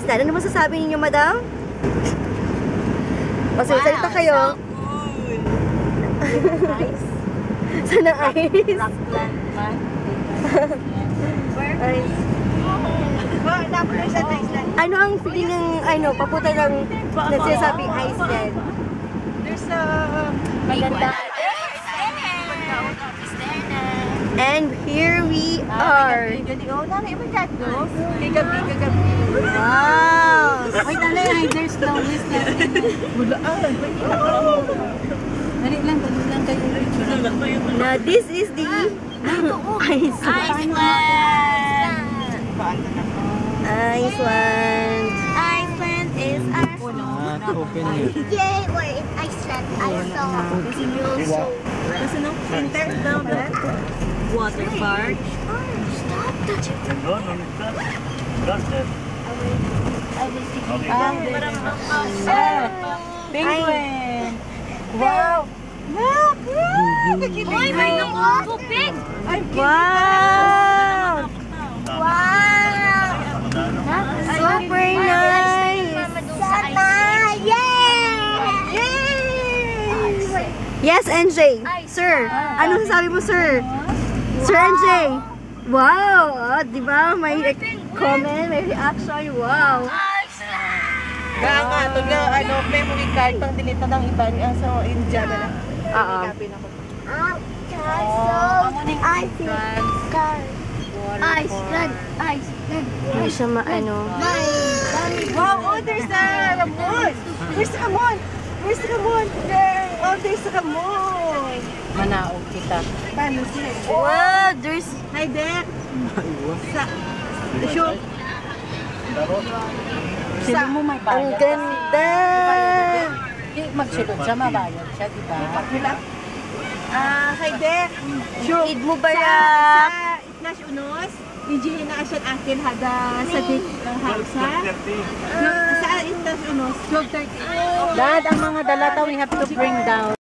Iceland. Ano masasabi ninyo, madam? Salita kayo. Ice. Sana ice. Rock plant man. Ice. Ano ang feeling ng, papunta ng nagsasabing Iceland? There's a Maganda. And here we are. Wow! Wait, there's no list na. Dali lang kayo. Now, this is the Iceland. Iceland. Iceland is our Open here. Yay, we're in Iceland. I saw Kasi no, enter down that water park. Stop touching the No, no, that's it. Penguin. Wow! Oy, may nakakupig! Wow! Wow! Super nice! Sana! Yay! Yes, NJ. Sir, ano sasabi mo, sir? Sir NJ. Wow! Oh, di ba? May comment, may reaction. Wow! Kaya nga, ito nga, memory card pang dinita ng iba niya sa India na lang. Oo. Iceland! Hindi siya maano. Wow, oh, there's a Ramon! Where's the Ramon? Where's the Ramon? There! Oh, there's the Ramon! Manaog kita. Paano siya? Wow! There's... Hi, Dek! Shoot! Sino mo may bayad? Ang ganda! Magsulod siya, mabayad siya, di ba? Hi, Dek! Shoot! Eid Mubarak! Sa Itnash Unos, Ijihin na asyan akin hada sa dik ng hausa. Sa Itnash Unos, 12:30. Dad, ang mga dalata we have to bring down.